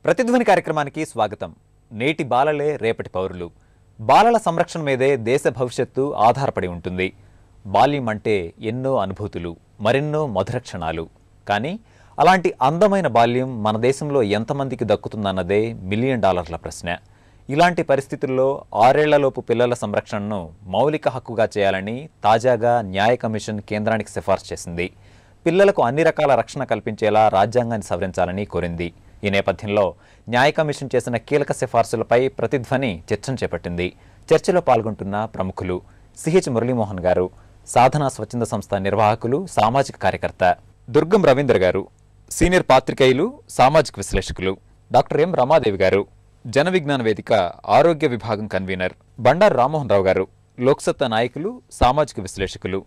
ప్రతిధ్వని కార్యక్రమానికి స్వాగతం. నేటి బాలలే రేపటి పౌరులు. బాలల సంరక్షణ మీదే దేశ భవిష్యత్తు ఆధారపడి ఉంటుంది. బాల్యం అంటే ఎన్నో అనుభూతులు, మరెన్నో మధుర క్షణాలు. కానీ అలాంటి అందమైన బాల్యం మన దేశంలో ఎంతమందికి దక్కుతుందన్నదే $1 మిలియన్ ప్రశ్న. ఇలాంటి పరిస్థితుల్లో 6 ఏళ్లలోపు పిల్లల సంరక్షణను మౌలిక హక్కుగా చేయాలని తాజాగా న్యాయ కమిషన్ కేంద్రానికి సిఫార్సు చేసింది. పిల్లలకు అన్ని రకాల రక్షణ కల్పించేలా రాజ్యాంగాన్ని సవరించాలని కోరింది. ఈ నేపథ్యంలో న్యాయ కమిషన్ చేసిన కీలక సిఫార్సులపై ప్రతిధ్వని చర్చను చేపట్టింది. చర్చలో పాల్గొంటున్న ప్రముఖులు సిహెచ్ మురళీమోహన్ గారు, సాధన స్వచ్ఛంద సంస్థ నిర్వాహకులు, సామాజిక కార్యకర్త దుర్గం రవీంద్ర గారు, సీనియర్ పాత్రికేయులు, సామాజిక విశ్లేషకులు డాక్టర్ ఎం రమాదేవి గారు, జన విజ్ఞాన వేదిక ఆరోగ్య విభాగం కన్వీనర్ బండారు రామ్మోహన్ రావు గారు, లోక్సత్తా నాయకులు, సామాజిక విశ్లేషకులు.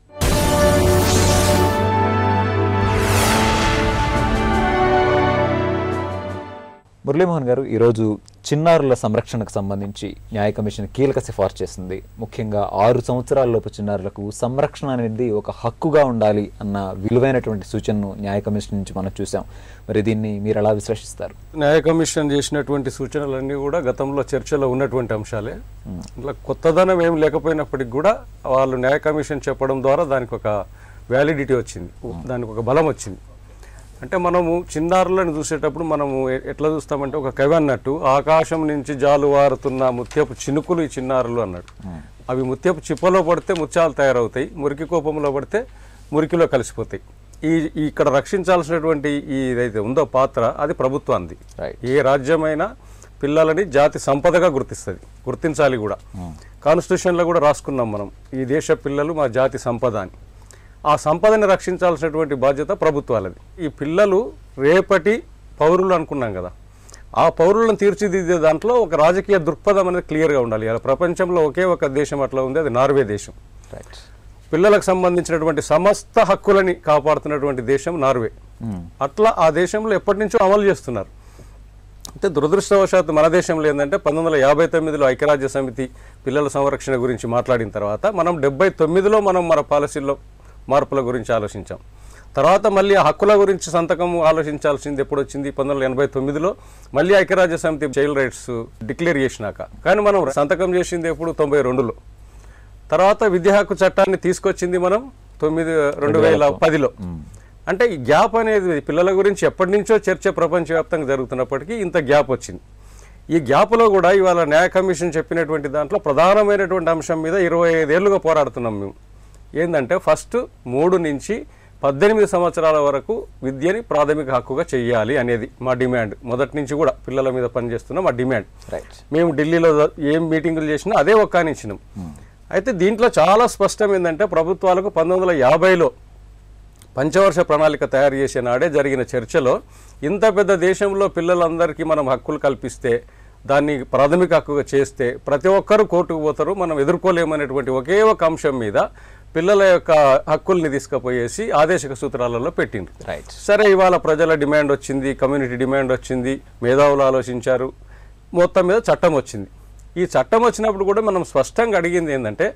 మురళీమోహన్ గారు, ఈరోజు చిన్నారుల సంరక్షణకు సంబంధించి న్యాయ కమిషన్ కీలక సిఫార్సు చేసింది. ముఖ్యంగా 6 సంవత్సరాలలోపు చిన్నారులకు సంరక్షణ అనేది ఒక హక్కుగా ఉండాలి అన్న విలువైనటువంటి సూచనను న్యాయ కమిషన్ నుంచి మనం చూసాం. మరి దీన్ని మీరు ఎలా విశ్లేషిస్తారు? న్యాయ కమిషన్ చేసినటువంటి సూచనలన్నీ కూడా గతంలో చర్చలో ఉన్నటువంటి అంశాలే. ఇట్లా కొత్తదనం ఏం లేకపోయినప్పటికీ కూడా వాళ్ళు న్యాయ కమిషన్ చెప్పడం ద్వారా దానికి ఒక వ్యాలిడిటీ వచ్చింది, దానికి ఒక బలం వచ్చింది. అంటే మనము చిన్నారులను చూసేటప్పుడు మనము ఎట్లా చూస్తామంటే, ఒక కవి అన్నట్టు ఆకాశం నుంచి జాలువారుతున్న ముత్యపు చినుకులు ఈ చిన్నారులు అన్నాడు. అవి ముత్యపు చిప్పలో పడితే ముత్యాలు తయారవుతాయి, మురికి కోపంలో పడితే మురికిలో కలిసిపోతాయి. ఇక్కడ రక్షించాల్సినటువంటి ఈ ఏదైతే ఉందో పాత్ర, అది ప్రభుత్వానికి. ఏ రాజ్యమైనా పిల్లలని జాతి సంపదగా గుర్తించాలి కూడా. కాన్స్టిట్యూషన్లో కూడా రాసుకున్నాం మనం, ఈ దేశ పిల్లలు మా జాతి సంపద అని. ఆ సంపదని రక్షించాల్సినటువంటి బాధ్యత ప్రభుత్వాలది. ఈ పిల్లలు రేపటి పౌరులు అనుకున్నాం కదా, ఆ పౌరులను తీర్చిదిద్దే దాంట్లో ఒక రాజకీయ దృక్పథం అనేది క్లియర్గా ఉండాలి. అలా ప్రపంచంలో ఒకే ఒక దేశం అట్లా ఉంది, అది నార్వే దేశం. పిల్లలకు సంబంధించినటువంటి సమస్త హక్కులని కాపాడుతున్నటువంటి దేశం నార్వే. అట్లా ఆ దేశంలో ఎప్పటి నుంచో అమలు చేస్తున్నారు. అంటే దురదృష్టవశాత్తు మన దేశంలో ఏంటంటే 1959లో ఐక్యరాజ్య సమితి పిల్లల సంరక్షణ గురించి మాట్లాడిన తర్వాత మనం 79లో మన పాలసీల్లో మార్పుల గురించి ఆలోచించాం. తర్వాత మళ్ళీ ఆ హక్కుల గురించి సంతకం ఆలోచించాల్సింది ఎప్పుడు వచ్చింది? 1989లో మళ్ళీ ఐక్యరాజ్య సమితి చైల్డ్ రైట్స్ డిక్లేర్ చేసినాక. కానీ మనం సంతకం చేసింది ఎప్పుడు? 92లో. తర్వాత విద్యా హక్కు చట్టాన్ని తీసుకొచ్చింది మనం 2010లో. అంటే ఈ గ్యాప్ అనేది పిల్లల గురించి ఎప్పటి నుంచో చర్చ ప్రపంచవ్యాప్తంగా జరుగుతున్నప్పటికీ ఇంత గ్యాప్ వచ్చింది. ఈ గ్యాప్లో కూడా ఇవాళ న్యాయ కమిషన్ చెప్పినటువంటి దాంట్లో ప్రధానమైనటువంటి అంశం మీద 25 ఏళ్లుగా పోరాడుతున్నాం మేము. ఏంటంటే ఫస్ట్ 3 నుంచి 18 సంవత్సరాల వరకు విద్యని ప్రాథమిక హక్కుగా చెయ్యాలి అనేది మా డిమాండ్. మొదటి నుంచి కూడా పిల్లల మీద పనిచేస్తున్న మా డిమాండ్. మేము ఢిల్లీలో ఏం మీటింగులు చేసినా అదే ఒక్కానిచ్చినాం. అయితే దీంట్లో చాలా స్పష్టం ఏంటంటే, ప్రభుత్వాలకు 1950లో పంచవర్ష ప్రణాళిక తయారు చేసే నాడే జరిగిన చర్చలో, ఇంత పెద్ద దేశంలో పిల్లలందరికీ మనం హక్కులు కల్పిస్తే, దాన్ని ప్రాథమిక హక్కుగా చేస్తే ప్రతి ఒక్కరూ కోర్టుకు పోతారు, మనం ఎదుర్కోలేమనేటువంటి ఒకే ఒక అంశం మీద పిల్లల యొక్క హక్కుల్ని తీసుకుపోయేసి ఆదేశిక సూత్రాలలో పెట్టింది. సరే, ఇవాళ ప్రజల డిమాండ్ వచ్చింది, కమ్యూనిటీ డిమాండ్ వచ్చింది, మేధావులు ఆలోచించారు, మొత్తం మీద చట్టం వచ్చింది. ఈ చట్టం వచ్చినప్పుడు కూడా మనం స్పష్టంగా అడిగింది ఏంటంటే,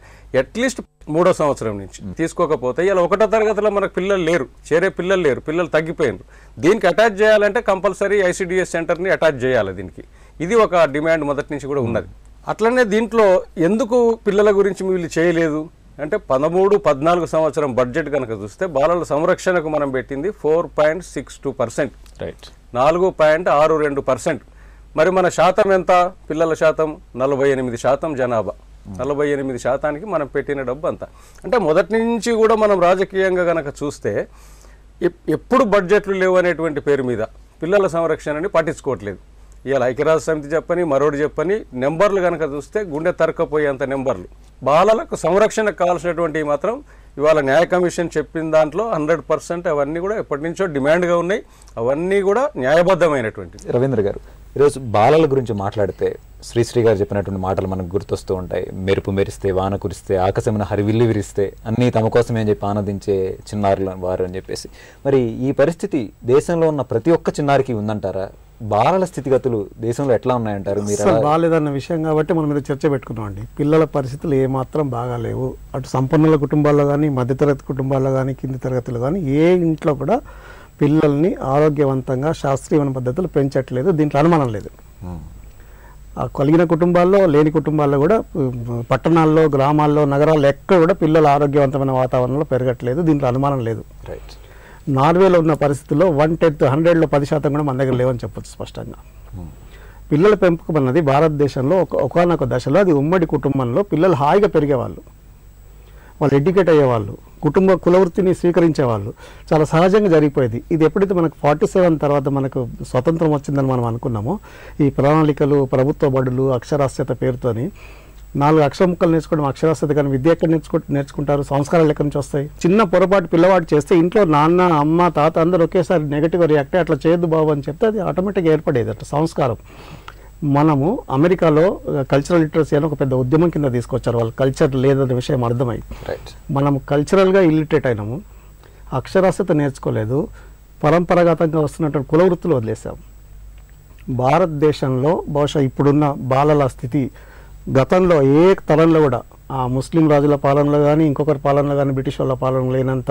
అట్లీస్ట్ 3వ సంవత్సరం నుంచి తీసుకోకపోతే, ఇలా 1వ తరగతిలో మనకు పిల్లలు లేరు, చేరే పిల్లలు లేరు, పిల్లలు తగ్గిపోయినారు. దీనికి అటాచ్ చేయాలంటే కంపల్సరీ ICDS సెంటర్ని అటాచ్ చేయాలి దీనికి. ఇది ఒక డిమాండ్ మొదటి నుంచి కూడా ఉన్నది. అట్లనే దీంట్లో ఎందుకు పిల్లల గురించి వీళ్ళు చేయలేదు అంటే, 13-14 సంవత్సరం బడ్జెట్ కనుక చూస్తే బాలల సంరక్షణకు మనం పెట్టింది 4.62%, 4.62%. మరి మన శాతం ఎంత? పిల్లల శాతం 48% జనాభా. 48%కి మనం పెట్టిన డబ్బు అంత. అంటే మొదటి నుంచి కూడా మనం రాజకీయంగా కనుక చూస్తే ఎప్పుడు బడ్జెట్లు లేవు అనేటువంటి పేరు మీద పిల్లల సంరక్షణని పట్టించుకోవట్లేదు. ఇవాళ ఐక్యరాజ్య సమితి చెప్పని, మరోటి చెప్పని, నెంబర్లు కనుక చూస్తే గుండె తరకపోయేంత నెంబర్లు. బాలలకు సంరక్షణకు కావాల్సినటువంటి మాత్రం ఇవాళ న్యాయ కమిషన్ చెప్పిన దాంట్లో 100% అవన్నీ కూడా ఎప్పటి నుంచో డిమాండ్గా ఉన్నాయి. అవన్నీ కూడా న్యాయబద్ధమైనటువంటి. రవీంద్ర గారు, ఈరోజు బాలల గురించి మాట్లాడితే శ్రీశ్రీ గారు చెప్పినటువంటి మాటలు మనకు గుర్తొస్తూ ఉంటాయి. మెరుపు మెరిస్తే, వాన కురిస్తే, ఆకాశమున హరివిల్లి విరిస్తే అన్నీ తమ కోసమే అని చెప్పి ఆనందించే చిన్నారులు వారు అని చెప్పేసి. మరి ఈ పరిస్థితి దేశంలో ఉన్న ప్రతి ఒక్క చిన్నారికి ఉందంటారా? బాలల స్థితిగతులు దేశంలో ఎట్లా ఉన్నాయంటారు? మీరు బాగాలేదన్న విషయం కాబట్టి మనం మీద చర్చ పెట్టుకున్నాం అండి. పిల్లల పరిస్థితులు ఏమాత్రం బాగాలేవు. అటు సంపన్నుల కుటుంబాల్లో కానీ, మధ్యతరగతి కుటుంబాల్లో కానీ, కింది తరగతులు కానీ, ఏ ఇంట్లో కూడా పిల్లల్ని ఆరోగ్యవంతంగా శాస్త్రీయమైన పద్ధతులు పెంచట్లేదు. దీంట్లో అనుమానం లేదు. ఆ కలిగిన కుటుంబాల్లో లేని కుటుంబాల్లో కూడా పట్టణాల్లో, గ్రామాల్లో, నగరాల్లో ఎక్కడ కూడా పిల్లలు ఆరోగ్యవంతమైన వాతావరణంలో పెరగట్లేదు. దీంట్లో అనుమానం లేదు. రైట్. నార్వేలో ఉన్న పరిస్థితుల్లో 1/10 100లో 10% కూడా మన దగ్గర లేవని చెప్పొచ్చు స్పష్టంగా. పిల్లల పెంపకం అన్నది భారతదేశంలో ఒకానొక దశలో అది ఉమ్మడి కుటుంబంలో పిల్లలు హాయిగా పెరిగేవాళ్ళు, వాళ్ళు ఎడ్యుకేట్ అయ్యేవాళ్ళు, కులవృత్తిని స్వీకరించేవాళ్ళు, చాలా సహజంగా జరిగిపోయేది. ఇది ఎప్పుడైతే మనకు 47 తర్వాత మనకు స్వతంత్రం వచ్చిందని మనం అనుకున్నామో, ఈ ప్రణాళికలు, ప్రభుత్వ బడులు, అక్షరాస్యత పేరుతోని 4 అక్షర ముక్కలు నేర్చుకోవడం అక్షరాస్యత, కానీ విద్య ఎక్కడ నేర్చుకుంటారు? సంస్కారాలు ఎక్కడి నుంచి వస్తాయి? చిన్న పొరపాటు పిల్లవాడు చేస్తే ఇంట్లో నాన్న, అమ్మ, తాత అందరూ ఒకేసారి నెగటివ్గా రియాక్ట్ అయ్యి అట్లా చేయొద్దు బాబు అని చెప్తే అది ఆటోమేటిక్గా ఏర్పడేది అట్లా సంస్కారం. మనము అమెరికాలో కల్చరల్ లిటరసీ అని ఒక పెద్ద ఉద్యమం కింద తీసుకొచ్చారు. వాళ్ళు కల్చర్ లేదనే విషయం అర్థమై మనం కల్చరల్గా ఇల్లిటరేట్ అయినాము, అక్షరాస్యత నేర్చుకోలేదు, పరంపరాగతంగా వస్తున్నటువంటి కుల వృత్తులు వదిలేసాం. భారతదేశంలో బహుశా ఇప్పుడున్న బాలల స్థితి గతంలో ఏ తరంలో కూడా ఆ ముస్లిం రాజుల పాలనలో కానీ, ఇంకొకరి పాలనలో కానీ, బ్రిటిష్ వాళ్ళ పాలనలో లేనంత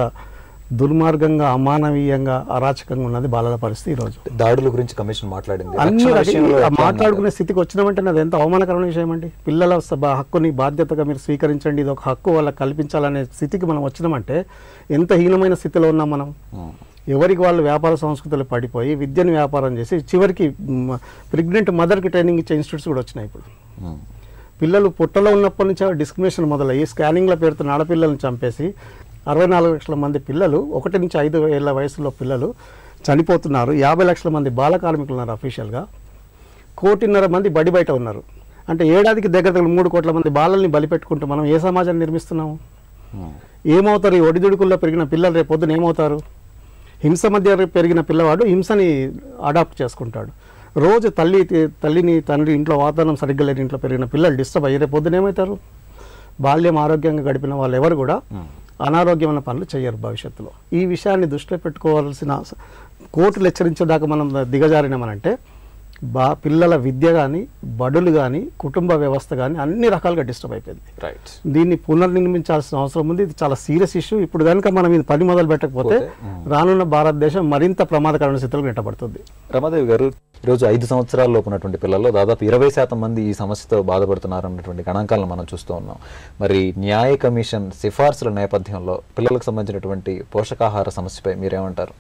దుర్మార్గంగా, అమానవీయంగా, అరాచకంగా ఉన్నది బాలల పరిస్థితి ఈరోజు. దాడుల గురించి కమిషన్ మాట్లాడింది. అన్ని మాట్లాడుకునే స్థితికి వచ్చినామంటే అది ఎంత అవమానకరమైన విషయం అండి. పిల్లల హక్కుని బాధ్యతగా మీరు స్వీకరించండి, ఇది ఒక హక్కు వాళ్ళకి కల్పించాలనే స్థితికి మనం వచ్చినామంటే ఎంత హీనమైన స్థితిలో ఉన్నాం మనం. ఎవరికి వాళ్ళు వ్యాపార సంస్కృతులు పడిపోయి విద్యను వ్యాపారం చేసి చివరికి ప్రెగ్నెంట్ మదర్కి ట్రైనింగ్ ఇచ్చే ఇన్స్టిట్యూట్స్ కూడా వచ్చినాయి. ఇప్పుడు పిల్లలు పుట్టలో ఉన్నప్పటి నుంచి డిస్క్రిమినేషన్ మొదలయ్యి స్కానింగ్ల పేరుతో ఆడపిల్లలను చంపేసి 64 లక్షల మంది పిల్లలు 1 నుంచి 5 ఏళ్ల వయసులో పిల్లలు చనిపోతున్నారు. 50 లక్షల మంది బాల కార్మికులు ఉన్నారు. అఫీషియల్గా 1.5 కోటి మంది బడి బయట ఉన్నారు. అంటే ఏడాదికి దగ్గర 3 కోట్ల మంది బాలల్ని బలిపెట్టుకుంటూ మనం ఏ సమాజాన్ని నిర్మిస్తున్నాము? ఏమవుతారు? ఈ ఒడిదుడుకుల్లో పెరిగిన పిల్లలు రేపు పొద్దున ఏమవుతారు? హింస మధ్య పెరిగిన పిల్లవాడు హింసని అడాప్ట్ చేసుకుంటాడు. రోజు తల్లిని తండ్రి ఇంట్లో వాతావరణం సరిగ్గా లేని ఇంట్లో పెరిగిన పిల్లలు డిస్టర్బ్ అయ్యి రేపు పొద్దున ఏమవుతారు? బాల్యం ఆరోగ్యంగా గడిపిన వాళ్ళు ఎవరు కూడా అనారోగ్యమైన పనులు చేయరు భవిష్యత్తులో. ఈ విషయాన్ని దృష్టిలో పెట్టుకోవాల్సిన కోర్టులు హెచ్చరించేదాకా మనం దిగజారినామనంటే పిల్లల విద్య కానీ, బడులు కానీ, కుటుంబ వ్యవస్థ కానీ అన్ని రకాలుగా డిస్టర్బ్ అయిపోయింది. దీన్ని పునర్నిర్మించాల్సిన అవసరం ఉంది. ఇది చాలా సీరియస్ ఇష్యూ. ఇప్పుడు కనుక మనం ఇది పని మొదలు పెట్టకపోతే రానున్న భారతదేశం మరింత ప్రమాదకరమైన స్థితిలో నెట్టబడుతుంది. రమాదేవి గారు, ఈరోజు 5 సంవత్సరాల్లో ఉన్నటువంటి పిల్లల్లో దాదాపు 20% మంది ఈ సమస్యతో బాధపడుతున్నారు అన్నటువంటి గణాంకాలను మనం చూస్తూ ఉన్నాం. మరి న్యాయ కమిషన్ సిఫార్సుల నేపథ్యంలో పిల్లలకు సంబంధించినటువంటి పోషకాహార సమస్యపై మీరేమంటారు?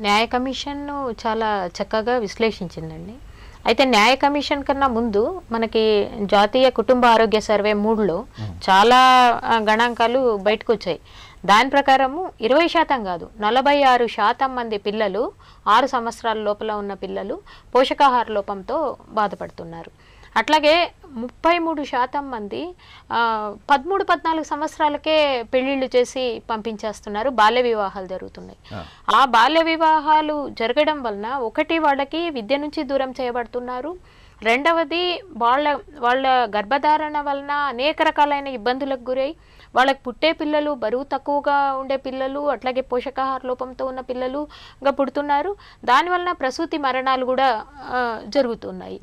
న్యాయ కమిషన్ చాలా చక్కగా విశ్లేషించిందండి. అయితే న్యాయ కమిషన్ కన్నా ముందు మనకి జాతీయ కుటుంబ ఆరోగ్య సర్వే 3లో చాలా గణాంకాలు బయటకు వచ్చాయి. దాని ప్రకారము 20% కాదు 46% మంది పిల్లలు 6 సంవత్సరాల లోపల ఉన్న పిల్లలు పోషకాహార లోపంతో బాధపడుతున్నారు. అట్లాగే 33% మంది 13-14 సంవత్సరాలకే పెళ్లిళ్ళు చేసి పంపించేస్తున్నారు. బాల్య వివాహాలు జరుగుతున్నాయి. ఆ బాల్య వివాహాలు జరగడం వలన ఒకటి వాళ్ళకి విద్య నుంచి దూరం చేయబడుతున్నారు, రెండవది వాళ్ళ గర్భధారణ వలన అనేక రకాలైన ఇబ్బందులకు గురై వాళ్ళకి పుట్టే పిల్లలు బరువు తక్కువగా ఉండే పిల్లలు, అట్లాగే పోషకాహార లోపంతో ఉన్న పిల్లలుగా పుడుతున్నారు. దానివలన ప్రసూతి మరణాలు కూడా జరుగుతున్నాయి.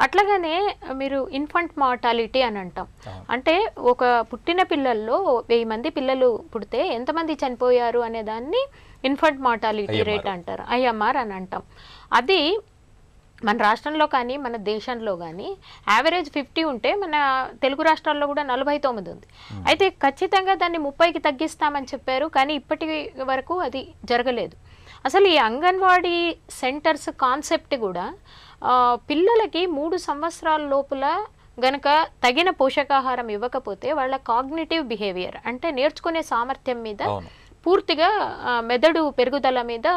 అట్లాగనే మీరు ఇన్ఫంట్ మార్టాలిటీ అని అంటాం. అంటే ఒక పుట్టిన పిల్లల్లో 1000 మంది పిల్లలు పుడితే ఎంతమంది చనిపోయారు అనే దాన్ని ఇన్ఫంట్ మార్టాలిటీ రేట్ అంటారు, IMR అని అంటాం. అది మన రాష్ట్రంలో కానీ మన దేశంలో కానీ యావరేజ్ 50 ఉంటే మన తెలుగు రాష్ట్రాల్లో కూడా 49 ఉంది. అయితే ఖచ్చితంగా దాన్ని 30కి తగ్గిస్తామని చెప్పారు, కానీ ఇప్పటి వరకు అది జరగలేదు. అసలు ఈ అంగన్వాడీ సెంటర్స్ కాన్సెప్ట్ కూడా పిల్లలకి 3 సంవత్సరాల లోపల గనక తగిన పోషకాహారం ఇవ్వకపోతే వాళ్ళ కాగ్నిటివ్ బిహేవియర్ అంటే నేర్చుకునే సామర్థ్యం మీద పూర్తిగా మెదడు పెరుగుదల మీద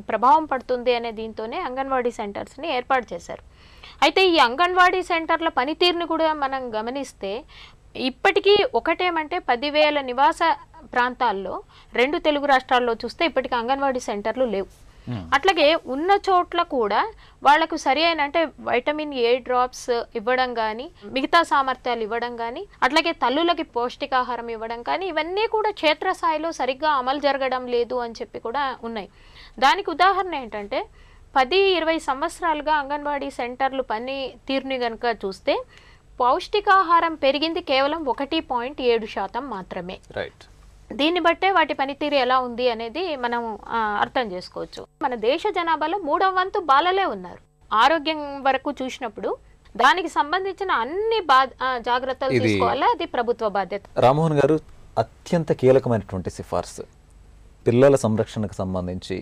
ప్రభావం పడుతుంది అనే దీంతోనే అంగన్వాడీ సెంటర్స్ని ఏర్పాటు చేశారు. అయితే ఈ అంగన్వాడీ సెంటర్ల పనితీరుని కూడా మనం గమనిస్తే ఇప్పటికీ ఒకటేమంటే 10,000 నివాస ప్రాంతాల్లో 2 తెలుగు రాష్ట్రాల్లో చూస్తే ఇప్పటికీ అంగన్వాడీ సెంటర్లు లేవు. అట్లాగే ఉన్న చోట్ల కూడా వాళ్లకు సరి అయిన అంటే వైటమిన్ A డ్రాప్స్ ఇవ్వడం కానీ, మిగతా సామర్థ్యాలు ఇవ్వడం కానీ, అట్లాగే తల్లులకి పౌష్టికాహారం ఇవ్వడం కానీ ఇవన్నీ కూడా క్షేత్రస్థాయిలో సరిగ్గా అమలు జరగడం లేదు అని చెప్పి కూడా ఉన్నాయి. దానికి ఉదాహరణ ఏంటంటే 10-20 సంవత్సరాలుగా అంగన్వాడీ సెంటర్లు పని తీరుని కనుక చూస్తే పౌష్టికాహారం పెరిగింది కేవలం 1.7% మాత్రమే. దీన్ని బట్టే వాటి పనితీరు ఎలా ఉంది అనేది మనం అర్థం చేసుకోవచ్చు. మన దేశ జనాభాలో 3వ వంతు బాలలే ఉన్నారు. ఆరోగ్యం వరకు చూసినప్పుడు దానికి సంబంధించిన అన్ని జాగ్రత్తలు తీసుకోవాలా, అది ప్రభుత్వ బాధ్యత. రామ్మోహన్ గారు, అత్యంత కీలకమైనటువంటి సిఫార్సు పిల్లల సంరక్షణకు సంబంధించి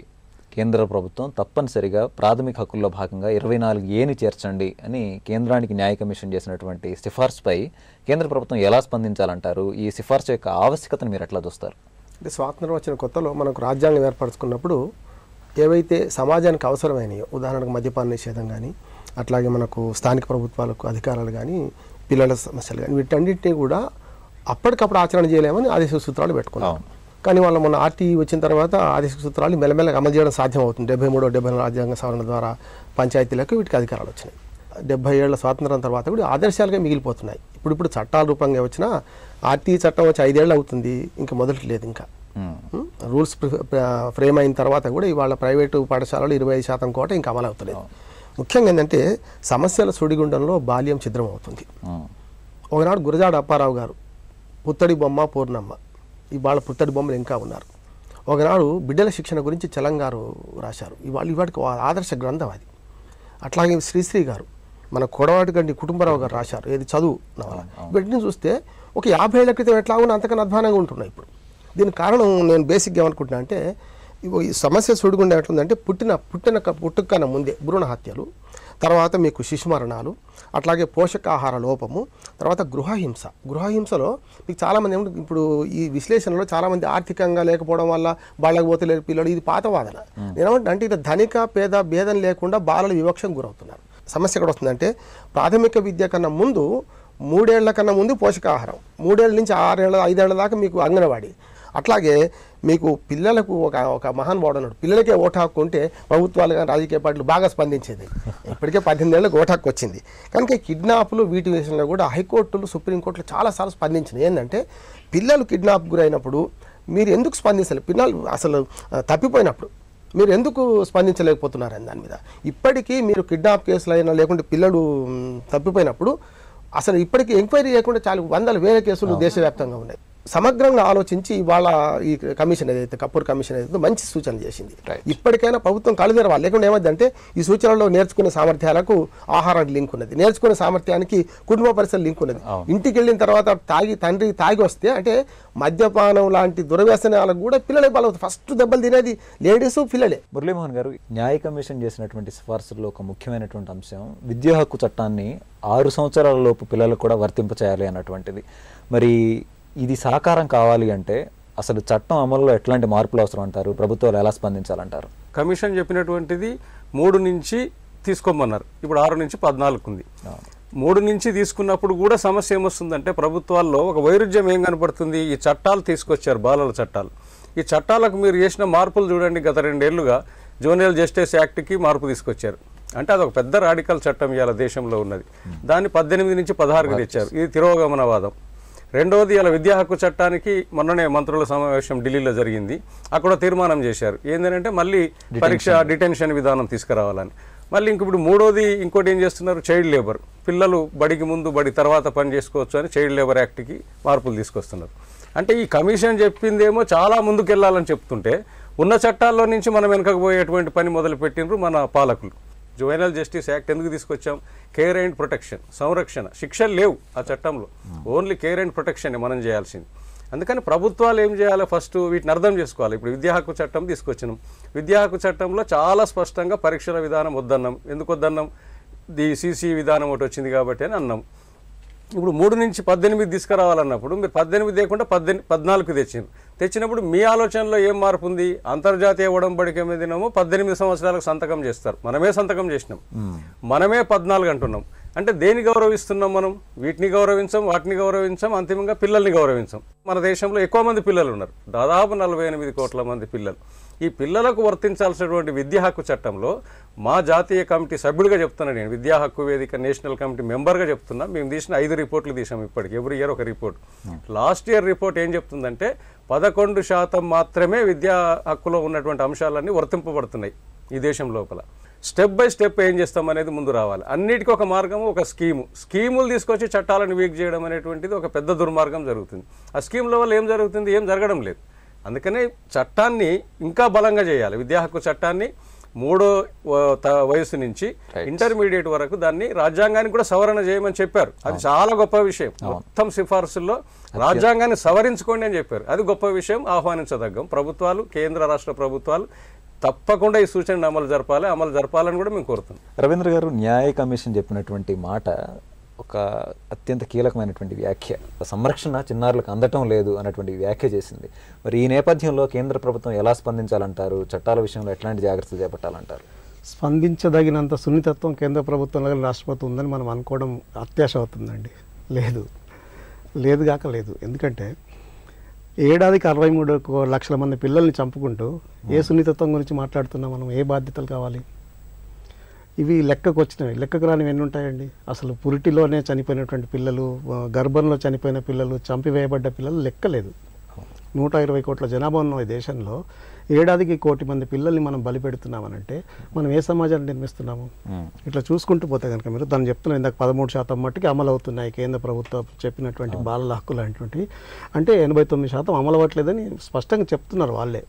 కేంద్ర ప్రభుత్వం తప్పనిసరిగా ప్రాథమిక హక్కుల్లో భాగంగా 24A చేర్చండి అని కేంద్రానికి న్యాయ కమిషన్ చేసినటువంటి సిఫార్సుపై కేంద్ర ప్రభుత్వం ఎలా స్పందించాలంటారు? ఈ సిఫార్సు యొక్క ఆవశ్యకతను మీరు ఎట్లా చూస్తారు? అంటే స్వాతంత్రం వచ్చిన కొత్తలో మనకు రాజ్యాంగం ఏర్పరచుకున్నప్పుడు ఏవైతే సమాజానికి అవసరమైనయో, ఉదాహరణకు మద్యపాన నిషేధం కానీ, అట్లాగే మనకు స్థానిక ప్రభుత్వాలకు అధికారాలు కానీ, పిల్లల సమస్యలు కానీ, వీటన్నింటినీ కూడా అప్పటికప్పుడు ఆచరణ చేయలేమని ఆదేశ సూత్రాలు పెట్టుకున్నాం. కానీ వాళ్ళ మన ఆర్టీ వచ్చిన తర్వాత ఆదేశ సూత్రాలు మెల్లమెల్లగా అమలు చేయడం సాధ్యం అవుతుంది. 73, 74 రాజ్యాంగ సవరణ ద్వారా పంచాయతీలకు వీటికి అధికారాలు వచ్చినాయి. 70 ఏళ్ల స్వాతంత్రం తర్వాత కూడా ఆదర్శాలుగా మిగిలిపోతున్నాయి. ఇప్పుడు చట్టాల రూపంగా వచ్చినా ఆర్టీ చట్టం వచ్చి 5 ఏళ్ళు అవుతుంది, ఇంకా మొదటి లేదు. ఇంకా రూల్స్ ఫ్రేమ్ అయిన తర్వాత కూడా ఇవాళ ప్రైవేటు పాఠశాలలు 25% కోట ఇంకా అమలు అవుతలేదు. ముఖ్యంగా ఏంటంటే సమస్యల సుడిగుండంలో బాల్యం ఛిద్రం అవుతుంది. ఒకనాడు గురజాడ అప్పారావు గారు పుత్తడి బొమ్మ పూర్ణమ్మ, ఇవాళ పుత్తడి బొమ్మలు ఇంకా ఉన్నారు. ఒకనాడు బిడ్డల శిక్షణ గురించి చలంగారు రాశారు, ఇవాటికి ఆదర్శ గ్రంథం అది. అట్లాగే శ్రీశ్రీ గారు, మన కొడవాటిగండి కుటుంబరావు గారు రాశారు, ఏది చదువు నవల. వీటిని చూస్తే ఒక 50 ఏళ్ల క్రితం ఎట్లా ఉన్నా అంతకన్నా అధ్వానంగా ఉంటున్నాయి ఇప్పుడు. దీనికి కారణం నేను బేసిక్గా ఏమనుకుంటున్నా అంటే, ఈ సమస్య సుడిగుండా ఎట్లుందంటే పుట్టుకన్నా ముందే భ్రూణ హత్యలు, తర్వాత మీకు శిశు మరణాలు, అట్లాగే పోషకాహార లోపము, తర్వాత గృహహింసలో మీకు చాలామంది ఇప్పుడు ఈ విశ్లేషణలో చాలామంది ఆర్థికంగా లేకపోవడం వల్ల బాళ్ళకు పోతలేరు పిల్లలు, ఇది పాత వాదన. నేనేమంటే ఇట్లా ధనిక పేద భేదం లేకుండా బాలలు వివక్షకు గురవుతున్నారు. సమస్య ఎక్కడ వస్తుందంటే ప్రాథమిక విద్య కన్నా ముందు 3 ఏళ్ల కన్నా ముందు పోషకాహారం, 3 ఏళ్ళ నుంచి 6 ఏళ్ళ 5 ఏళ్ల దాకా మీకు అంగన్వాడీ. అట్లాగే మీకు పిల్లలకు ఒక మహానుభావుడు అన్నాడు, పిల్లలకే ఓటు హక్కు ఉంటే ప్రభుత్వాలు కానీ రాజకీయ పార్టీలు బాగా స్పందించేది. ఇప్పటికే 18 ఏళ్ళకి ఓటు హక్కు వచ్చింది. కనుక కిడ్నాప్లు వీటి విషయంలో కూడా హైకోర్టులు సుప్రీంకోర్టులు చాలాసార్లు స్పందించినాయి. ఏంటంటే పిల్లలు కిడ్నాప్ గురైనప్పుడు మీరు ఎందుకు స్పందించాలి, పిల్లలు అసలు తప్పిపోయినప్పుడు మీరు ఎందుకు స్పందించలేకపోతున్నారని దాని మీద. ఇప్పటికీ మీరు కిడ్నాప్ కేసులు అయినా లేకుంటే పిల్లలు తప్పిపోయినప్పుడు అసలు ఇప్పటికీ ఎంక్వైరీ చేయకుండా చాలా 100,000 కేసులు దేశవ్యాప్తంగా ఉన్నాయి. సమగ్రంగా ఆలోచించి ఇవాళ ఈ కమిషన్ ఏదైతే కపూర్ కమిషన్ ఏదైతే మంచి సూచన చేసింది. ఇప్పటికైనా ప్రభుత్వం కళ్ళు తెరవాలి. లేకుండా ఏమైందంటే ఈ సూచనలో నేర్చుకునే సామర్థ్యాలకు ఆహారానికి లింక్ ఉన్నది, నేర్చుకునే సామర్థ్యానికి కుటుంబ పరిస్థితులు లింక్ ఉన్నది. ఇంటికి వెళ్ళిన తర్వాత తండ్రి తాగి వస్తే అంటే మద్యపానం లాంటి దుర్వ్యసనాలకు కూడా పిల్లలే బలవుతుంది. ఫస్ట్ దెబ్బలు తినేది లేడీస్, పిల్లలే. మురళీమోహన్ గారు, న్యాయ కమిషన్ చేసినటువంటి సిఫార్సుల్లో ఒక ముఖ్యమైనటువంటి అంశం విద్యా హక్కు చట్టాన్ని 6 సంవత్సరాల లోపు పిల్లలకు కూడా వర్తింపచేయాలి అన్నటువంటిది. మరి ఇది సాకారం కావాలి అంటే అసలు చట్టం అమలులో ఎట్లాంటి మార్పులు అవసరం అంటారు? ప్రభుత్వాలు ఎలా స్పందించాలంటారు? కమిషన్ చెప్పినటువంటిది 3 నుంచి తీసుకోమన్నారు, ఇప్పుడు 6 నుంచి 14 ఉంది. 3 నుంచి తీసుకున్నప్పుడు కూడా సమస్య ఏమొస్తుందంటే ప్రభుత్వాల్లో ఒక వైరుధ్యం ఏం కనపడుతుంది. ఈ చట్టాలు తీసుకొచ్చారు, బాలల చట్టాలు. ఈ చట్టాలకు మీరు చేసిన మార్పులు చూడండి. గత 2 ఏళ్లుగా జూనియర్ జస్టిస్ యాక్ట్కి మార్పు తీసుకొచ్చారు. అంటే అదొక పెద్ద రాడికల్ చట్టం ఇవాళ దేశంలో ఉన్నది. దాన్ని 18 నుంచి 16కి తెచ్చారు. ఇది తిరోగమనవాదం. రెండవది, ఇలా విద్యా హక్కు చట్టానికి మొన్ననే మంత్రుల సమావేశం ఢిల్లీలో జరిగింది. అక్కడ తీర్మానం చేశారు ఏంటంటే మళ్ళీ డిటెన్షన్ విధానం తీసుకురావాలని. మళ్ళీ ఇప్పుడు మూడోది ఇంకోటి ఏం చేస్తున్నారు, చైల్డ్ లేబర్. పిల్లలు బడికి ముందు బడి తర్వాత పని చేసుకోవచ్చు అని చైల్డ్ లేబర్ యాక్ట్కి మార్పులు తీసుకొస్తున్నారు. అంటే ఈ కమిషన్ చెప్పిందేమో చాలా ముందుకు వెళ్ళాలని చెప్తుంటే ఉన్న చట్టాల్లో నుంచి మనం వెనకపోయేటువంటి పని మొదలు పెట్టినరు మన పాలకులు. జువెనల్ జస్టిస్ యాక్ట్ ఎందుకు తీసుకొచ్చాం? కేర్ అండ్ ప్రొటెక్షన్, సంరక్షణ. శిక్షలు లేవు ఆ చట్టంలో, ఓన్లీ కేర్ అండ్ ప్రొటెక్షన్ మనం చేయాల్సింది. అందుకని ప్రభుత్వాలు ఏం చేయాలి, ఫస్ట్ వీటిని అర్థం చేసుకోవాలి. ఇప్పుడు విద్యా హక్కు చట్టం తీసుకొచ్చినాం. విద్యా హక్కు చట్టంలో చాలా స్పష్టంగా పరీక్షల విధానం వద్దన్నాం. ఎందుకు వద్దన్నాం? ది సిసి విధానం ఒకటి వచ్చింది కాబట్టి అని అన్నాం. ఇప్పుడు 3 నుంచి 18 తీసుకురావాలన్నప్పుడు మీరు 18 లేకుండా 14 తెచ్చినప్పుడు మీ ఆలోచనలో ఏం మార్పు ఉంది? అంతర్జాతీయ ఒడంబడిక ఏమైందినేమో 18 సంవత్సరాలకు సంతకం చేస్తారు, మనమే సంతకం చేసినాం, మనమే 14 అంటున్నాం. అంటే దేని గౌరవిస్తున్నాం మనం? వీటిని గౌరవించాం, వాటిని గౌరవించాం, అంతిమంగా పిల్లల్ని గౌరవించాం. మన దేశంలో ఎక్కువ మంది పిల్లలు ఉన్నారు, దాదాపు 48 కోట్ల మంది పిల్లలు. ఈ పిల్లలకు వర్తించాల్సినటువంటి విద్యా హక్కు చట్టంలో మా జాతీయ కమిటీ సభ్యుడిగా చెప్తున్నా, నేను విద్యా హక్కు వేదిక నేషనల్ కమిటీ మెంబర్గా చెప్తున్నా. మేము తీసిన 5 రిపోర్ట్లు తీసాం ఇప్పటికి, ఎవ్రీ ఇయర్ ఒక రిపోర్ట్. లాస్ట్ ఇయర్ రిపోర్ట్ ఏం చెప్తుందంటే 11% మాత్రమే విద్యా హక్కులో ఉన్నటువంటి అంశాలన్నీ వర్తింపబడుతున్నాయి ఈ దేశం లోపల. స్టెప్ బై స్టెప్ ఏం చేస్తాం అనేది ముందు రావాలి. అన్నిటికీ ఒక మార్గము, ఒక స్కీములు తీసుకొచ్చి చట్టాలను వీక్ చేయడం అనేటువంటిది ఒక పెద్ద దుర్మార్గం జరుగుతుంది. ఆ స్కీముల వల్ల ఏం జరుగుతుంది? ఏం జరగడం లేదు. అందుకనే చట్టాన్ని ఇంకా బలంగా చేయాలి. విద్యా హక్కు చట్టాన్ని 3వ వయసు నుంచి ఇంటర్మీడియట్ వరకు దాన్ని రాజ్యాంగానికి కూడా సవరణ చేయమని చెప్పారు. అది చాలా గొప్ప విషయం. మొత్తం సిఫార్సుల్లో రాజ్యాంగాన్ని సవరించుకోండి అని చెప్పారు. అది గొప్ప విషయం, ఆహ్వానించదగ్గం. ప్రభుత్వాలు, కేంద్ర రాష్ట్ర ప్రభుత్వాలు తప్పకుండా ఈ సూచనను అమలు జరపాలని కూడా మేము కోరుతున్నాం. రవీంద్ర గారు, న్యాయ కమిషన్ చెప్పినటువంటి మాట ఒక అత్యంత కీలకమైనటువంటి వ్యాఖ్య. సంరక్షణ చిన్నారులకు అందటం లేదు అన్నటువంటి వ్యాఖ్య చేసింది. మరి ఈ నేపథ్యంలో కేంద్ర ప్రభుత్వం ఎలా స్పందించాలంటారు? చట్టాల విషయంలో ఎట్లాంటి జాగ్రత్తలు చేపట్టాలంటారు? స్పందించదగినంత సున్నితత్వం కేంద్ర ప్రభుత్వంలో రాష్ట్ర ప్రభుత్వం ఉందని మనం అనుకోవడం అత్యాశ అవుతుందండి. లేదు కాక లేదు. ఎందుకంటే ఏడాదికి 63 లక్షల మంది పిల్లల్ని చంపుకుంటూ ఏ సున్నితత్వం గురించి మాట్లాడుతున్నాం మనం? ఏ బాధ్యతలు కావాలి? ఇవి లెక్కకు వచ్చినవి. లెక్కకు రానివి ఎన్ని ఉంటాయండి? అసలు పురిటిలోనే చనిపోయినటువంటి పిల్లలు, గర్భంలో చనిపోయిన పిల్లలు, చంపివేయబడ్డ పిల్లలు లెక్కలేదు. 120 కోట్ల జనాభా ఉన్న ఈ దేశంలో ఏడాదికి 1 కోటి మంది పిల్లల్ని మనం బలి పెడుతున్నామనంటే మనం ఏ సమాజాన్ని నిర్మిస్తున్నాము? ఇట్లా చూసుకుంటూ పోతే కనుక మీరు దాన్ని చెప్తున్నారు ఇందాక 13% మట్టుకి అమలు అవుతున్నాయి కేంద్ర ప్రభుత్వం చెప్పినటువంటి బాలల హక్కులు అనేటువంటివి. అంటే 89% అమలు అవ్వట్లేదని స్పష్టంగా చెప్తున్నారు వాళ్ళే.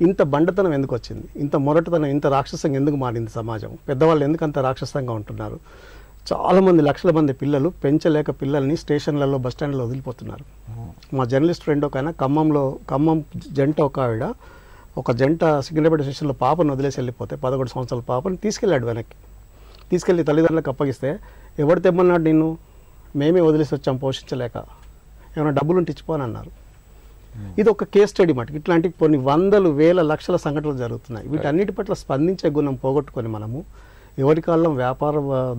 ఇంత బండతనం ఎందుకు వచ్చింది? ఇంత మొరటతనం, ఇంత రాక్షసంగా ఎందుకు మారింది సమాజం? పెద్దవాళ్ళు ఎందుకు అంత రాక్షసంగా ఉంటున్నారు? చాలామంది లక్షల మంది పిల్లలు పెంచలేక పిల్లల్ని స్టేషన్లలో బస్టాండ్లో వదిలిపోతున్నారు. మా జర్నలిస్ట్ ఫ్రెండ్ ఒక ఆయన ఖమ్మం జంట ఒక జంట సికింద్రాబాద్ స్టేషన్లో పాపను వదిలేసి వెళ్ళిపోతే 11 సంవత్సరాల పాపను తీసుకెళ్ళాడు. వెనక్కి తీసుకెళ్ళి తల్లిదండ్రులకు అప్పగిస్తే ఎవరు తెమ్మన్నాడు? నిన్ను మేమే వదిలేసి వచ్చాం పోషించలేక, ఏమైనా డబ్బులు ఉంటే ఇచ్చిపోని అన్నారు. ఇది ఒక కేస్ స్టడీ మాట. ఇట్లాంటి కొన్ని వందలు వేల లక్షల సంఘటనలు జరుగుతున్నాయి. వీటన్నిటి పట్ల స్పందించే గుణం పోగొట్టుకొని మనము ఎవరి కాలం వ్యాపార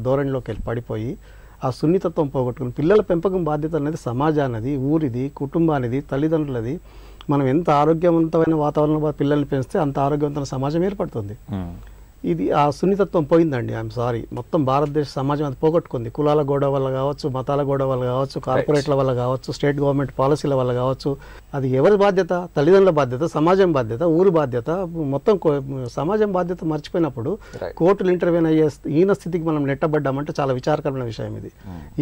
ధోరణిలోకి వెళ్ళి పడిపోయి ఆ సున్నితత్వం పోగొట్టుకుని పిల్లల పెంపకం బాధ్యత అనేది సమాజానిది, ఊరిది, కుటుంబానిది, తల్లిదండ్రులది. మనం ఎంత ఆరోగ్యవంతమైన వాతావరణంలో పిల్లల్ని పెంచితే అంత ఆరోగ్యవంతమైన సమాజం ఏర్పడుతుంది. ఇది ఆ సున్నితత్వం పోయిందండి. I'm sorry. మొత్తం భారతదేశ సమాజం అది పోగొట్టుకుంది. కులాల గొడవ వల్ల కావచ్చు, మతాల గొడవ వల్ల కావచ్చు, కార్పొరేట్ల వల్ల కావచ్చు, స్టేట్ గవర్నమెంట్ పాలసీల వల్ల కావచ్చు. అది ఎవరి బాధ్యత? తల్లిదండ్రుల బాధ్యత, సమాజం బాధ్యత, ఊరి బాధ్యత, మొత్తం సమాజం బాధ్యత మర్చిపోయినప్పుడు కోర్టులు ఇంటర్వ్యూన్ అయ్యే ఈయన స్థితికి మనం నెట్టబడ్డామంటే చాలా విచారకరమైన విషయం ఇది.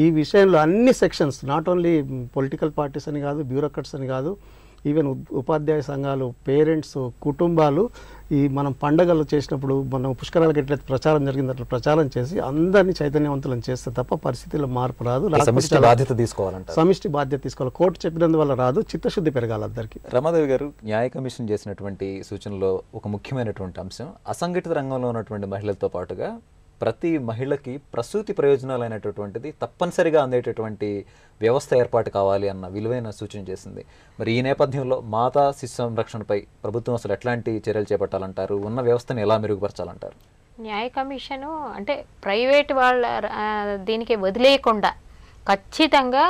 ఈ విషయంలో అన్ని sections, not only political parties అని కాదు, బ్యూరోక్రాట్స్ అని కాదు, ఈవెన్ ఉపాధ్యాయ సంఘాలు, పేరెంట్స్, కుటుంబాలు ఈ మనం పండగలు చేసినప్పుడు మనం పుష్కరాలకు ఎట్లయితే ప్రచారం జరిగింది అట్లా ప్రచారం చేసి అందరినీ చైతన్యవంతులను చేస్తే తప్ప పరిస్థితుల్లో మార్పు రాదు. సమిష్టి బాధ్యత తీసుకోవాలంట. సమిష్టి బాధ్యత తీసుకోవాలి. కోర్టు చెప్పినందువల్ల రాదు, చిత్తశుద్ధి పెరగాలి అందరికీ. రమాదేవి గారు, న్యాయ కమిషన్ చేసినటువంటి సూచనలో ఒక ముఖ్యమైనటువంటి అంశం అసంఘటిత రంగంలో ఉన్నటువంటి మహిళలతో పాటుగా ప్రతి మహిళకి ప్రసూతి ప్రయోజనాలు అయినటువంటిది తప్పనిసరిగా అందేటటువంటి వ్యవస్థ ఏర్పాటు కావాలి అన్న విలువైన సూచన చేసింది. మరి ఈ నేపథ్యంలో మాతా శిశు సంరక్షణపై ప్రభుత్వం అసలు ఎట్లాంటి చర్యలు చేపట్టాలంటారు? ఉన్న వ్యవస్థను ఎలా మెరుగుపరచాలంటారు? న్యాయ కమిషను అంటే ప్రైవేట్ వాళ్ళ దీనికి వదిలేయకుండా ఖచ్చితంగా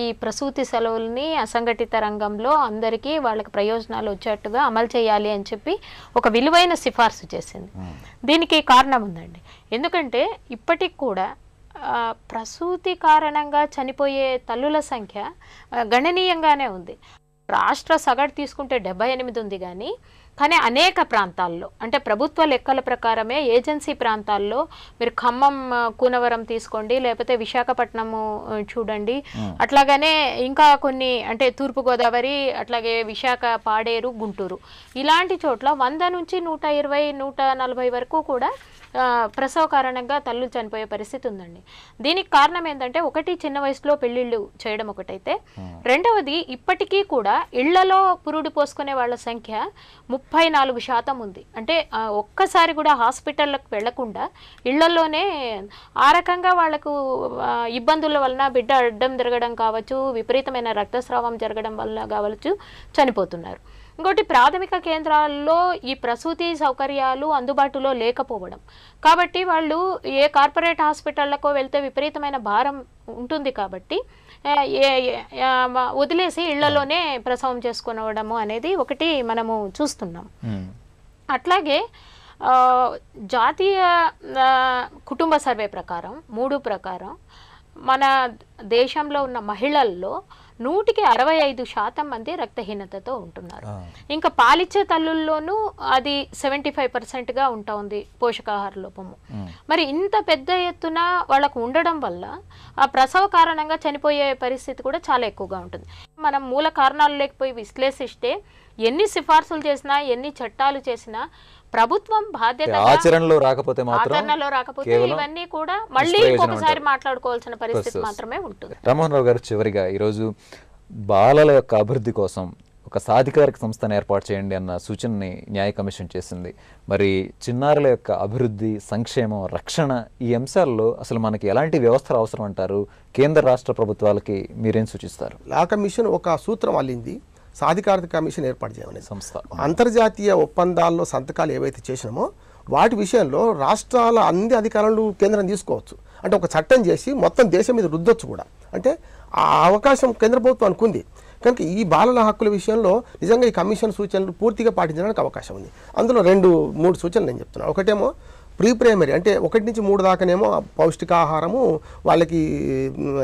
ఈ ప్రసూతి సెలవుల్ని అసంఘటిత రంగంలో అందరికీ వాళ్ళకి ప్రయోజనాలు వచ్చేట్టుగా అమలు చేయాలి అని చెప్పి ఒక విలువైన సిఫార్సు చేసింది. దీనికి కారణం ఉందండి. ఎందుకంటే ఇప్పటికి కూడా ప్రసూతి కారణంగా చనిపోయే తల్లుల సంఖ్య గణనీయంగానే ఉంది. రాష్ట్ర సగటు తీసుకుంటే 78 ఉంది, కానీ అనేక ప్రాంతాల్లో అంటే ప్రభుత్వ లెక్కల ప్రకారమే ఏజెన్సీ ప్రాంతాల్లో మీరు ఖమ్మం, కూనవరం తీసుకోండి, లేకపోతే విశాఖపట్నము చూడండి, అట్లాగనే ఇంకా కొన్ని అంటే తూర్పుగోదావరి, అట్లాగే విశాఖ, పాడేరు, గుంటూరు ఇలాంటి చోట్ల 100 నుంచి 120, 140 వరకు కూడా ప్రసవ కారణంగా తల్లులు చనిపోయే పరిస్థితి ఉందండి. దీనికి కారణం ఏంటంటే ఒకటి చిన్న వయసులో పెళ్లిళ్ళు చేయడం ఒకటైతే, రెండవది ఇప్పటికీ కూడా ఇళ్లలో పురుడు పోసుకునే వాళ్ళ సంఖ్య 34% ఉంది. అంటే ఒక్కసారి కూడా హాస్పిటల్లకు వెళ్లకుండా ఇళ్లలోనే ఆ రకంగా వాళ్లకు ఇబ్బందుల వలన బిడ్డ అడ్డం తిరగడం కావచ్చు, విపరీతమైన రక్తస్రావం జరగడం వల్ల కావచ్చు చనిపోతున్నారు. ఇంకోటి ప్రాథమిక కేంద్రాల్లో ఈ ప్రసూతి సౌకర్యాలు అందుబాటులో లేకపోవడం. కాబట్టి వాళ్ళు ఏ కార్పొరేట్ హాస్పిటళ్లకు వెళ్తే విపరీతమైన భారం ఉంటుంది కాబట్టి వదిలేసి ఇళ్లలోనే ప్రసవం చేసుకునవడము అనేది ఒకటి మనము చూస్తున్నాం. అట్లాగే జాతీయ కుటుంబ సర్వే ప్రకారం 3 ప్రకారం మన దేశంలో ఉన్న మహిళల్లో 100% మంది రక్తహీనతతో ఉంటున్నారు. ఇంకా పాలిచ్చే తల్లుల్లోనూ అది 75%గా ఉంటుంది పోషకాహార లోపము. మరి ఇంత పెద్ద ఎత్తున వాళ్ళకు ఉండడం వల్ల ఆ ప్రసవ కారణంగా చనిపోయే పరిస్థితి కూడా చాలా ఎక్కువగా ఉంటుంది. మనం మూల కారణాలు లేకపోయి విశ్లేషిస్తే ఎన్ని సిఫార్సులు చేసినా ఎన్ని చట్టాలు చేసినా ప్రభుత్వం బాధ్యత ఆచరణలో రాకపోతే ఇవన్నీ కూడా మళ్ళీ ఇంకొకసారి మాట్లాడుకోవాల్సిన పరిస్థితి మాత్రమే ఉంటుంది. రామ్మోహన్ రావు గారు, చివరిగా ఈరోజు బాలల యొక్క అభివృద్ధి కోసం ఒక సాధికారిక సంస్థను ఏర్పాటు చేయండి అన్న సూచనని న్యాయ కమిషన్ చేసింది. మరి చిన్నారుల యొక్క అభివృద్ధి, సంక్షేమం, రక్షణ ఈ అంశాల్లో అసలు మనకి ఎలాంటి వ్యవస్థలు అవసరం అంటారు? కేంద్ర రాష్ట్ర ప్రభుత్వాలకి మీరేం సూచిస్తారు? లా కమిషన్ ఒక సూత్రం అల్లింది, సాధికారత కమిషన్ ఏర్పాటు చేయమని సంస్థ. అంతర్జాతీయ ఒప్పందాల్లో సంతకాలు ఏవైతే చేసినామో వాటి విషయంలో రాష్ట్రాల అన్ని అధికారాలు కేంద్రం తీసుకోవచ్చు. అంటే ఒక చట్టం చేసి మొత్తం దేశం మీద రుద్దొచ్చు కూడా. అంటే ఆ అవకాశం కేంద్ర ప్రభుత్వానికి ఉంది. కనుక ఈ బాలల హక్కుల విషయంలో నిజంగా ఈ కమిషన్ సూచనలు పూర్తిగా పాటించడానికి అవకాశం ఉంది. అందులో 2-3 సూచనలు నేను చెప్తున్నాను. ఒకటేమో ప్రీ ప్రైమరీ, అంటే 1 నుంచి 3 దాకానేమో పౌష్టికాహారము వాళ్ళకి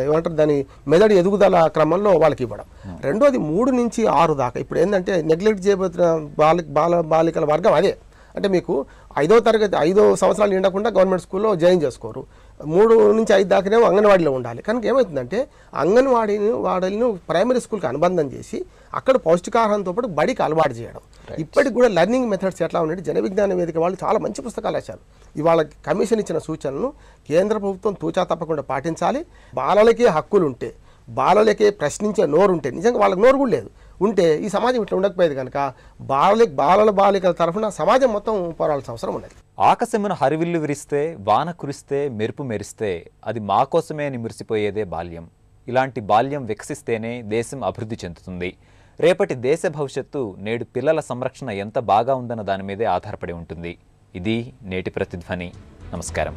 ఏమంటారు దాని మెదడు ఎదుగుదల క్రమంలో వాళ్ళకి ఇవ్వడం. రెండోది 3 నుంచి 6 దాకా. ఇప్పుడు ఏంటంటే నెగ్లెక్ట్ చేయబోతున్న బాలికల వర్గం అదే. అంటే మీకు 5వ తరగతి 5 సంవత్సరాలు నిండకుండా గవర్నమెంట్ స్కూల్లో జాయిన్ చేసుకోరు. 3 నుంచి 5 దాకానేమో అంగన్వాడీలో ఉండాలి. కనుక ఏమవుతుందంటే అంగన్వాడీని ప్రైమరీ స్కూల్కి అనుబంధం చేసి అక్కడ పౌష్టికాహారంతో పాటు బడికి అలవాటు చేయడం. ఇప్పటికి కూడా లెర్నింగ్ మెథడ్స్ ఎట్లా ఉన్నాయి, జన విజ్ఞాన వేదిక వాళ్ళు చాలా మంచి పుస్తకాలు రాశారు. ఇవాళ కమిషన్ ఇచ్చిన సూచనలను కేంద్ర ప్రభుత్వం తూచా తప్పకుండా పాటించాలి. బాలలకే హక్కులు ఉంటే, బాలలకే ప్రశ్నించే నోరు ఉంటే, నిజంగా వాళ్ళకి నోరు కూడా లేదు ఉంటే ఈ సమాజం ఇట్లా ఉండకపోయేది. కనుక బాలికల తరఫున సమాజం మొత్తం పోరాడాల్సిన అవసరం ఉన్నది. ఆకాశమున హరివిల్లు విరిస్తే, వాన కురిస్తే, మెరుపు మెరిస్తే అది మా కోసమే అని మురిసిపోయేదే బాల్యం. ఇలాంటి బాల్యం వికసిస్తేనే దేశం అభివృద్ధి చెందుతుంది. రేపటి దేశ భవిష్యత్తు నేడు పిల్లల సంరక్షణ ఎంత బాగా ఉందన్న దాని మీదే ఆధారపడి ఉంటుంది. ఇది నేటి ప్రతిధ్వని. నమస్కారం.